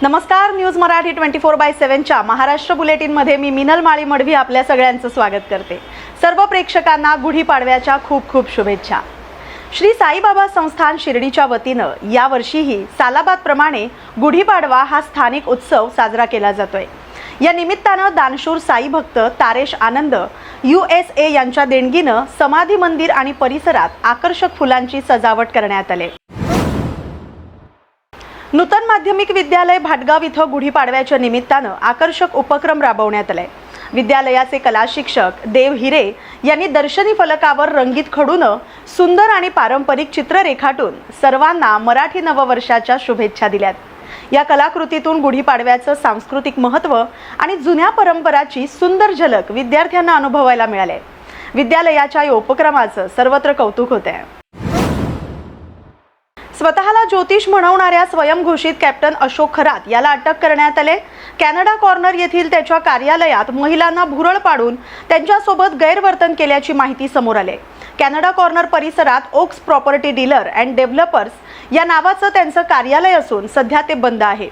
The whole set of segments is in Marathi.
नमस्कार, न्यूज मराठी 24/7च्या महाराष्ट्र बुलेटिनमध्ये मी मिनल माळी मडवी आपल्या सगळ्यांचं स्वागत करते। सर्व प्रेक्षकांना गुढीपाडव्याच्या खूप खूप शुभेच्छा। श्री साईबाबा संस्थान शिर्डीच्या वतीनं यावर्षीही सालाबादप्रमाणे गुढीपाडवा हा स्थानिक उत्सव साजरा केला जातोय। या निमित्तानं दानशूर साई भक्त तारेश आनंद USA यांच्या देणगीनं समाधी मंदिर आणि परिसरात आकर्षक फुलांची सजावट करण्यात आली। नूतन माध्यमिक विद्यालय भाटगाव इथं गुढीपाडव्याच्या निमित्तानं आकर्षक उपक्रम राबवण्यात आले। विद्यालयाचे कला शिक्षक देव हिरे यांनी दर्शनी फलकावर रंगीत खडूनं सुंदर आणि पारंपरिक चित्र रेखाटून सर्वांना मराठी नववर्षाच्या शुभेच्छा दिल्यात। या कलाकृतीतून गुढीपाडव्याचं सांस्कृतिक महत्त्व आणि जुन्या परंपराची सुंदर झलक विद्यार्थ्यांना अनुभवायला मिळाली। विद्यालयाच्या या उपक्रमाचं सर्वत्र कौतुक होत आहे। स्वतःला ज्योतिष म्हणवणाऱ्या स्वयंघोषित कॅप्टन अशोक खरात याला अटक करण्यात आले। कॅनडा कॉर्नर येथील त्याच्या कार्यालयात महिलांना भुरळ पाडून त्यांच्यासोबत गैरवर्तन केल्याची माहिती समोर आली। कॅनडा कॉर्नर परिसरात oaks property dealer and developers या नावाचं त्यांचं कार्यालय असून सध्या ते बंद आहे।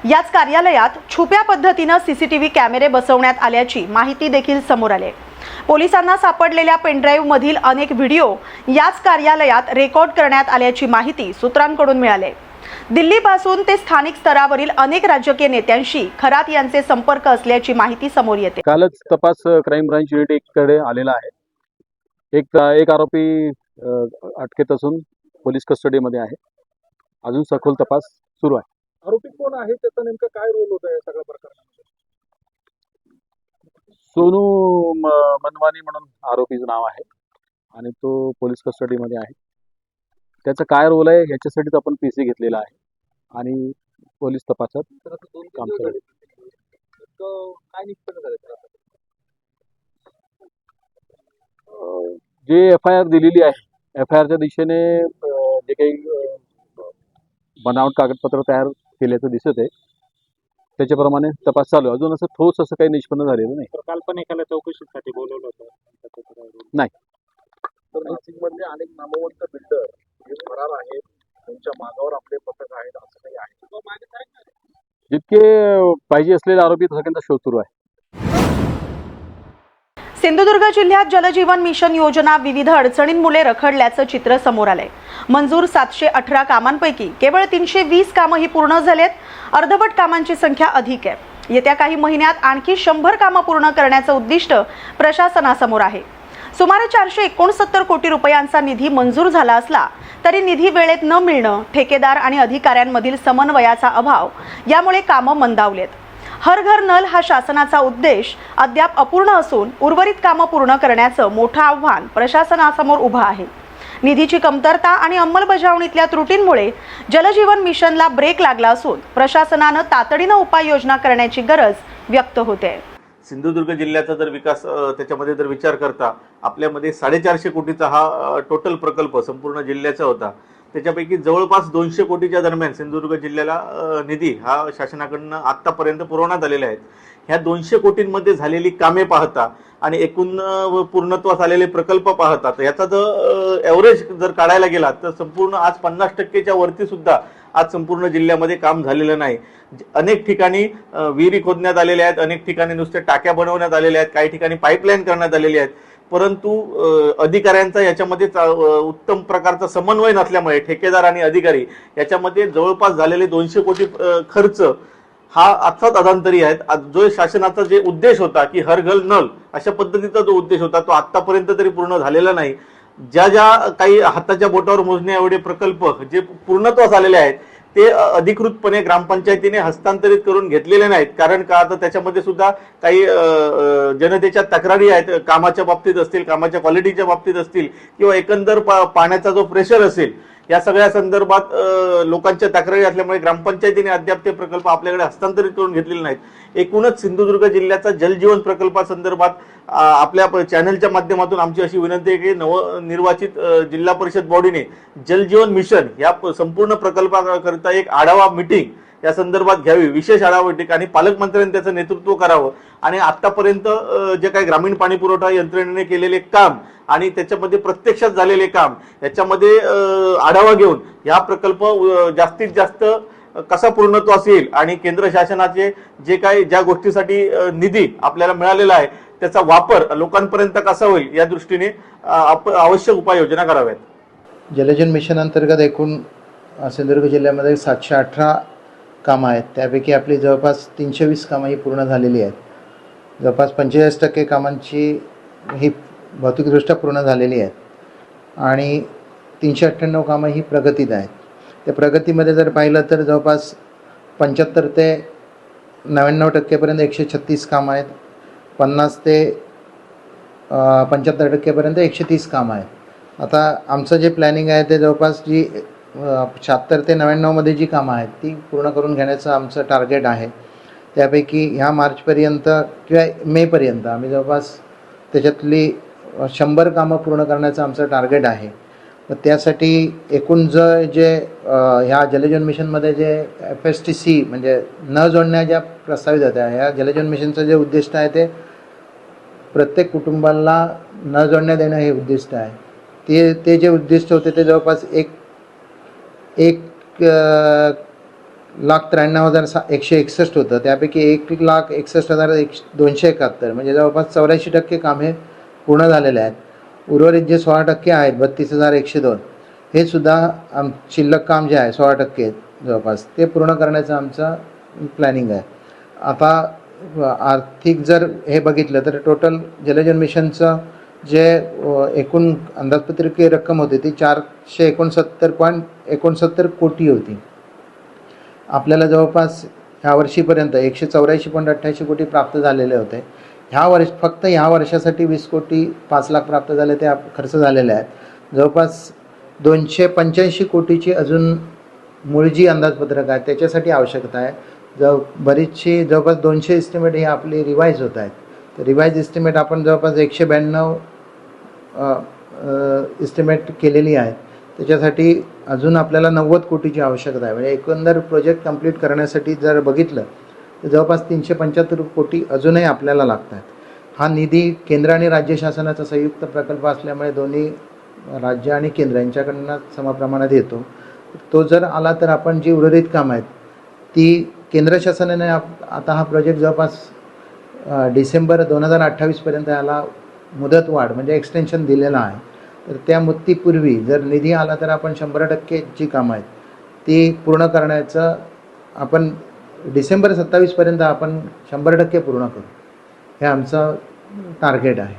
याच कार्यालयात छुप्या पद्धतीने सीसीटीव्ही कॅमेरे बसवण्यात आल्याची माहिती देखील समोर आली। पोलिसांना सापडलेल्या पेनड्राईव्ह मधील अनेक व्हिडिओ याच कार्यालयात रेकॉर्ड करण्यात आल्याची माहिती सूत्रांकडून मिळाली। दिल्लीपासून ते स्थानिक स्तरावरील अनेक राजकीय नेत्यांशी खरात यांचे संपर्क असल्याची माहिती समोर येते। कालच तपास क्राईम ब्रांच युनिट कडे आलेला आहे। एक आरोपी अटकेत असून पोलीस कस्टडीमध्ये आहे। अजून सखोल तपास सुरू आहे। आरोपी कोण आहे, त्याचा नेमका काय रोल होता या सगळ्या प्रकरणात? सोनू मनवानी म्हणून आरोपीचं नाव आहे आणि तो पोलीस कस्टडीमध्ये आहे। त्याचा काय रोल आहे याच्यासाठीच आपण पीसी घेतलेला आहे आणि पोलीस तपासात काम करत आहे। काय निष्पन्न झालं? जे FIR दिलेली आहे, FIRच्या दिशेने जे काही बनावट कागदपत्र तयार केल्याचं दिसत आहे त्याच्याप्रमाणे तपास चालू आहे। अजून असं ठोस असं काही निष्पन्न झालेलं नाही। काल पण एकाला चौकशीसाठी बोलवलं होतं। नाही, तर नाशिकमधले अनेक नामवंत बिल्डर जे फरार आहेत, त्यांच्या मागावर आपले पथक आहेत, असं काही आहे? जितके पाहिजे असलेले आरोपी सगळ्यांचा शोध सुरू आहे। सिंधुदुर्ग जिल्ह्यात जलजीवन मिशन योजना विविध अडचणींमुळे रखडल्याचं चित्र समोर आलंय। मंजूर 718 कामांपैकी केवळ 320 कामं ही पूर्ण झालेत। अर्धवट कामांची संख्या अधिक आहे। येत्या काही महिन्यात आणखी 100 कामं पूर्ण करण्याचं उद्दिष्ट प्रशासनासमोर आहे। सुमारे 469 कोटी रुपयांचा निधी मंजूर झाला असला तरी निधी वेळेत न मिळणं, ठेकेदार आणि अधिकाऱ्यांमधील समन्वयाचा अभाव यामुळे कामं मंदावलेत। हर घर नल हा शासनाचा उद्देश अद्याप अपूर्ण असून उर्वरित कामं पूर्ण करण्याचं मोठं आव्हान प्रशासनासमोर उभं आहे। निधीची कमतरता आणि अंमलबजावणीतल्या त्रुटींमुळे जलजीवन मिशनला ब्रेक लागला असून प्रशासनानं तातडीनं उपाययोजना करण्याची गरज व्यक्त होते। सिंधुदुर्ग जिल्ह्याचा जर विकास त्याच्यामध्ये जर विचार करता आपल्यामध्ये 450 कोटीचा हा टोटल प्रकल्प संपूर्ण जिल्ह्याचा होता। त्याच्यापैकी जवळपास 200 कोटीच्या दरम्यान सिंधुदुर्ग जिल्ह्याला निधी हा शासनाकडून आत्तापर्यंत पुरवण्यात आलेले आहेत। ह्या 200 कोटींमध्ये झालेली कामे पाहता आणि एकूण पूर्णत्वास आलेले प्रकल्प पाहता तर याचा जर ॲव्हरेज जर काढायला गेला तर संपूर्ण आज 50%च्या वरती सुद्धा आज संपूर्ण जिल्ह्यामध्ये काम झालेलं नाही। अनेक ठिकाणी विहिरी खोदण्यात आलेल्या आहेत, अनेक ठिकाणी नुसते टाक्या बनवण्यात आलेल्या आहेत, काही ठिकाणी पाईपलाईन करण्यात आलेली आहेत, परंतु अधिकाऱ्यांचा याच्यामध्ये उत्तम प्रकारचा समन्वय नसल्यामुळे ठेकेदार आणि अधिकारी याच्यामध्ये जवळपास झालेले 200 कोटी खर्च हा आजचाच अधांतरी आहेत। जो शासनाचा जे उद्देश होता की हर घर नल अशा पद्धतीचा जो उद्देश होता तो आतापर्यंत तरी पूर्ण झालेला नाही। ज्या काही हाताच्या बोटावर मोजण्या एवढे प्रकल्प जे पूर्णत्वास आलेले आहेत ते अधिकृतपणे ग्रामपंचायतीने हस्तांतरित करून घेतलेले नाहीत। कारण का तर त्याच्यामध्ये सुद्धा काही जनतेच्या तक्रारी आहेत, कामाच्या बाबतीत असतील, कामाच्या क्वालिटीच्या बाबतीत असतील किंवा एकंदर पाण्याचा जो प्रेशर असेल या सगळ्या संदर्भात लोकांच्या तक्रारी असल्यामुळे ग्रामपंचायतीने अद्याप ते प्रकल्प आपल्याकडे हस्तांतरित करून घेतलेले नाहीत। एकूणच सिंधुदुर्ग जिल्ह्याचा जलजीवन प्रकल्पासंदर्भात आपल्या चॅनलच्या माध्यमातून आमची अशी विनंती आहे की नवनिर्वाचित जिल्हा परिषद बॉडीने जलजीवन मिशन या संपूर्ण प्रकल्पाकरिता एक आढावा मीटिंग या संदर्भात घ्यावी, विशेष आढावा मीटिंग, आणि पालकमंत्र्यांनी त्याचं नेतृत्व करावं आणि आतापर्यंत जे काही ग्रामीण पाणी पुरवठा यंत्रणेने केलेले काम आणि त्याच्यामध्ये प्रत्यक्षात झालेले काम याच्यामध्ये आढावा घेऊन हा प्रकल्प जास्तीत जास्त कसा पूर्णत्वास येईल आणि केंद्र शासनाचे जे काही ज्या गोष्टीसाठी निधी आपल्याला मिळालेला आहे त्याचा वापर लोकांपर्यंत कसा होईल या दृष्टीने आवश्यक उपाययोजना कराव्यात। जलजीवन मिशन अंतर्गत एकूण सिंधुदुर्ग जिल्ह्यामध्ये 718 कामं आहेत, त्यापैकी आपली जवळपास 320 कामं ही पूर्ण झालेली आहेत। जवळपास 45% कामांची ही भौतिकदृष्ट्या पूर्ण झालेली आहेत आणि 398 कामं ही प्रगतीत आहेत। त्या प्रगतीमध्ये जर पाहिलं तर जवळपास 75 ते 99% 136 कामं आहेत, 50 ते 75% 130 कामं आहेत। आता आमचं जे प्लॅनिंग आहे ते जवळपास जी 76 ते 99 जी कामं आहेत ती पूर्ण करून घेण्याचं आमचं टार्गेट आहे। त्यापैकी ह्या मार्चपर्यंत किंवा मेपर्यंत आम्ही जवळपास त्याच्यातली 100 कामं पूर्ण करण्याचं आमचं टार्गेट आहे। तर त्यासाठी एकूण जे ह्या जलजीवन मिशनमध्ये जे FSTC म्हणजे न जोडण्या ज्या प्रस्तावित होत्या, ह्या जलजीवन मिशनचं जे उद्दिष्ट आहे ते प्रत्येक कुटुंबाला न जोडण्या देणं हे उद्दिष्ट आहे। ते जे उद्दिष्ट होते ते जवळपास 1,93,161 होतं, त्यापैकी 1,61,271 म्हणजे जवळपास 84% कामे पूर्ण झालेले आहेत। उर्वरित जे 16% आहेत 32,102 हे सुद्धा शिल्लक काम जे आहे 16% जवळपास ते पूर्ण करण्याचं आमचं प्लॅनिंग आहे। आता आर्थिक जर हे बघितलं तर टोटल जलजीवन मिशनचं जे एकूण अंदाजपत्रकीय रक्कम होती ती 469.69 कोटी होती। आपल्याला जवळपास ह्या वर्षीपर्यंत 184.88 कोटी प्राप्त झालेले होते। फक्त ह्या वर्षासाठी 20 कोटी 5 लाख प्राप्त झाले, ते खर्च झालेले आहेत। जवळपास 285 कोटीची अजून मूळ जी अंदाजपत्रक आहे त्याच्यासाठी आवश्यकता आहे। बरीचशी जवळपास 200 एस्टिमेट ही आपली रिवाईज होत आहेत। तर रिवाईज एस्टिमेट आपण जवळपास 192 एस्टिमेट केलेली आहे। त्याच्यासाठी अजून आपल्याला 90 कोटीची आवश्यकता आहे। म्हणजे एकंदर प्रोजेक्ट कंप्लीट करण्यासाठी जर बघितलं तर जवळपास 375 कोटी अजूनही आपल्याला लागत आहेत। हा निधी केंद्र आणि राज्य शासनाचा संयुक्त प्रकल्प असल्यामुळे दोन्ही राज्य आणि केंद्र यांच्याकडनं समप्रमाणात येतो। तो जर आला तर आपण जी उर्वरित कामं आहेत ती केंद्र शासनाने आता हा प्रोजेक्ट जवळपास डिसेंबर 2028 पर्यंत याला मुदतवाढ म्हणजे एक्सटेन्शन दिलेला आहे। तर त्या मुदतीपूर्वी जर निधी आला तर आपण 100% जी कामं आहेत ती पूर्ण करण्याचं आपण डिसेंबर 27 पर्यंत आपण 100% पूर्ण करू, हे आमचं टार्गेट आहे।